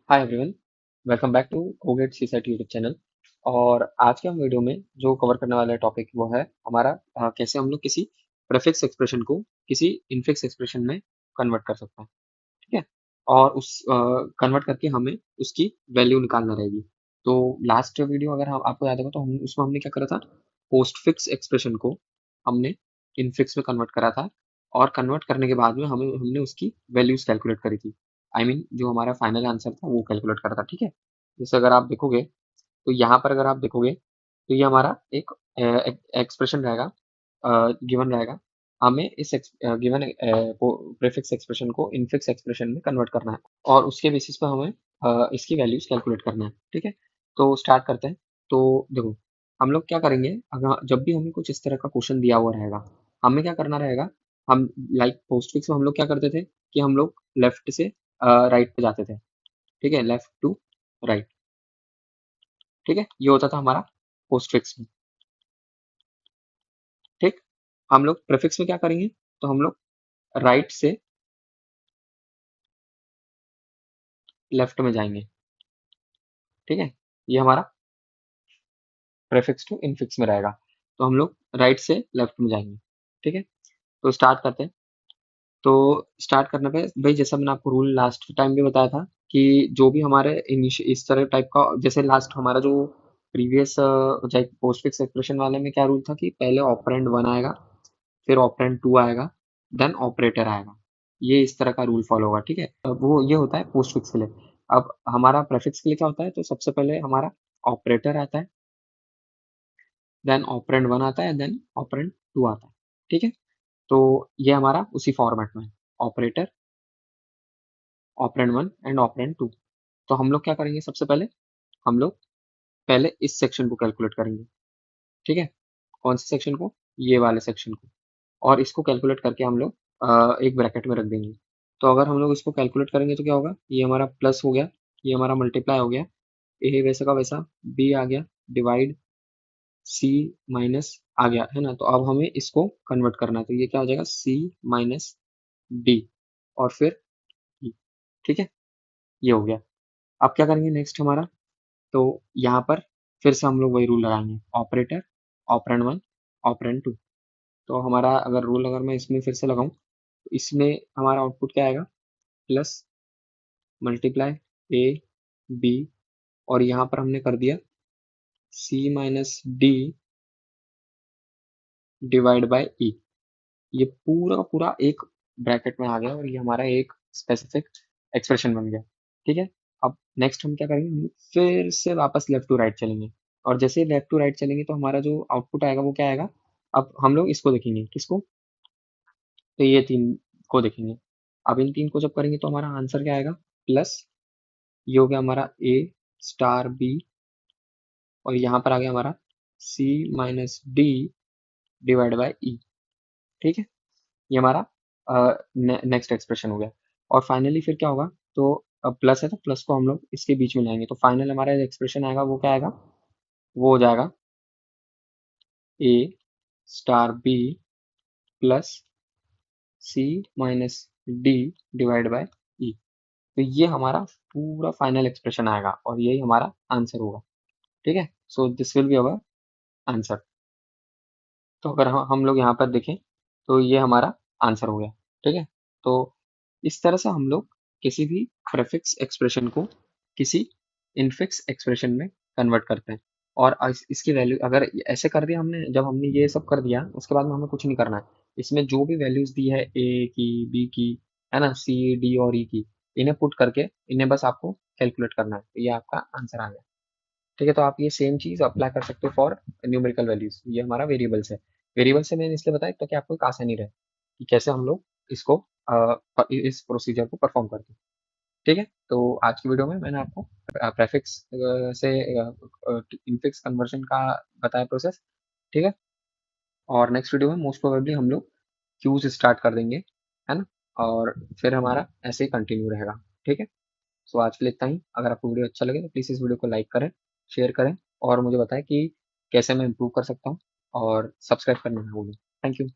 Hi everyone, welcome back to cogate CSAT YouTube channel. और आज के हम वीडियो में जो कवर करने वाला टॉपिक वो है हमारा कैसे हम लोग किसी प्रीफिक्स एक्सप्रेशन को किसी इनफिक्स एक्सप्रेशन में कन्वर्ट कर सकते हैं। ठीक है। और उस कन्वर्ट करके हमें उसकी वैल्यू निकालना रहेगी। तो लास्ट वीडियो अगर हम आपको याद होगा तो हम उसमें हमने क्या करा था, पोस्ट फिक्स एक्सप्रेशन को हमने इनफिक्स में कन्वर्ट करा था। और कन्वर्ट करने के बाद में हमें हमने उसकी वैल्यूज कैलकुलेट करी थी। जो हमारा फाइनल आंसर था वो कैलकुलेट करा था। ठीक है। जैसे अगर आप देखोगे तो यहाँ पर अगर आप देखोगे तो ये हमारा एक एक्सप्रेशन रहेगा, गिवन रहेगा। हमें इस गिवन प्रीफिक्स एक्सप्रेशन को इनफिक्स एक्सप्रेशन में कन्वर्ट करना है और उसके बेसिस पे हमें इसकी वैल्यूज कैलकुलेट करना है। ठीक है। तो स्टार्ट करते हैं। तो देखो, हम लोग क्या करेंगे, अगर जब भी हमें कुछ इस तरह का क्वेश्चन दिया हुआ रहेगा, हमें क्या करना रहेगा। हम लाइक पोस्ट फिक्स में हम लोग क्या करते थे कि हम लोग लेफ्ट से राइट पे जाते थे। ठीक है, लेफ्ट टू राइट। ठीक है, ये होता था हमारा पोस्ट फिक्स में। ठीक। हम लोग प्रीफिक्स में क्या करेंगे, तो हम लोग राइट से लेफ्ट में जाएंगे। ठीक है, ये हमारा प्रीफिक्स टू इनफिक्स में रहेगा। तो हम लोग राइट से लेफ्ट में जाएंगे। ठीक है। तो स्टार्ट करते हैं। तो स्टार्ट करने पे भाई, जैसा मैंने आपको रूल लास्ट टाइम भी बताया था कि जो भी हमारे इस तरह टाइप का, जैसे लास्ट हमारा जो प्रीवियस पोस्ट फिक्स एक्सप्रेशन वाले में क्या रूल था कि पहले ऑपरेंड वन आएगा, फिर ऑपरेंड टू आएगा, देन ऑपरेटर आएगा। ये इस तरह का रूल फॉलो होगा। ठीक है। अब वो ये होता है पोस्ट फिक्स के लिए। अब हमारा प्रेफिक्स के लिए क्या होता है, तो सबसे पहले हमारा ऑपरेटर आता है, देन ऑपरेंड वन आता है, देन ऑपरेंड टू आता है। ठीक है। तो ये हमारा उसी फॉर्मेट में है, operator, operand one and operand two. तो हम लोग क्या करेंगे, सबसे पहले हम लोग पहले इस सेक्शन को कैलकुलेट करेंगे। ठीक है। कौन से सेक्शन को, ये वाले सेक्शन को। और इसको कैलकुलेट करके हम लोग एक ब्रैकेट में रख देंगे। तो अगर हम लोग इसको कैलकुलेट करेंगे तो क्या होगा, ये हमारा प्लस हो गया, ये हमारा मल्टीप्लाई हो गया, ए वैसे का वैसा, बी आ गया, डिवाइड, सी माइनस आ गया, है ना। तो अब हमें इसको कन्वर्ट करना है, तो ये क्या हो जाएगा, सी माइनस डी, और फिर ई। ठीक है, ये हो गया। अब क्या करेंगे नेक्स्ट हमारा, तो यहाँ पर फिर से हम लोग वही रूल लगाएंगे, operator, operand one, operand two. तो हमारा अगर रूल अगर मैं इसमें फिर से लगाऊं तो इसमें हमारा आउटपुट क्या आएगा, प्लस मल्टीप्लाई ए बी, और यहाँ पर हमने कर दिया सी माइनस डी डिवाइड बाय ई। ये पूरा का पूरा एक ब्रैकेट में आ गया और ये हमारा एक स्पेसिफिक एक्सप्रेशन बन गया। ठीक है। अब नेक्स्ट हम क्या करेंगे, हम फिर से वापस लेफ्ट टू राइट चलेंगे। और जैसे लेफ्ट टू राइट चलेंगे तो हमारा जो आउटपुट आएगा वो क्या आएगा। अब हम लोग इसको देखेंगे, किसको, तो ये तीन को देखेंगे। अब इन तीन को जब करेंगे तो हमारा आंसर क्या आएगा, प्लस, ये हो गया हमारा ए स्टार बी, और यहाँ पर आ गया हमारा सी माइनस डी डिवाइड बाय ई। ठीक है, ये हमारा नेक्स्ट एक्सप्रेशन हो गया। और फाइनली फिर क्या होगा, तो अब प्लस है तो प्लस को हम लोग इसके बीच में लाएंगे, तो फाइनल हमारा एक्सप्रेशन आएगा वो क्या आएगा, वो हो जाएगा A star B plus C minus D divide by E. तो ये हमारा पूरा फाइनल एक्सप्रेशन आएगा और यही हमारा आंसर होगा। ठीक है। So this will be our answer. तो अगर हम लोग यहाँ पर देखें तो ये हमारा आंसर हो गया। ठीक है। तो इस तरह से हम लोग किसी भी प्रीफिक्स एक्सप्रेशन को किसी इनफिक्स एक्सप्रेशन में कन्वर्ट करते हैं। और इसकी वैल्यू अगर ऐसे कर दिया हमने, जब हमने ये सब कर दिया उसके बाद में हमें कुछ नहीं करना है। इसमें जो भी वैल्यूज दी है, ए की, बी की, है ना, सी डी और ई की, इन्हें पुट करके इन्हें बस आपको कैलकुलेट करना है, तो ये आपका आंसर आ गया। ठीक है। तो आप ये सेम चीज अप्लाई कर सकते हो फॉर न्यूमेरिकल वैल्यूज। ये हमारा वेरिएबल्स है। वेरिएबल से मैंने इसलिए बताया ताकि आपको एक आसानी रहे कि कैसे हम लोग इसको इस प्रोसीजर को परफॉर्म करते हैं। ठीक है। तो आज की वीडियो में मैंने आपको प्रेफिक्स से इनफिक्स कन्वर्जन का बताया प्रोसेस। ठीक है। और नेक्स्ट वीडियो में मोस्ट प्रोबेबली हम लोग क्यूज स्टार्ट कर देंगे, है ना। और फिर हमारा ऐसे ही कंटिन्यू रहेगा। ठीक है। सो आज के लिए इतना ही। अगर आपको वीडियो अच्छा लगे तो प्लीज़ इस वीडियो को लाइक करें, शेयर करें, और मुझे बताएं कि कैसे मैं इम्प्रूव कर सकता हूँ, और सब्सक्राइब करना ना भूलें। Thank you.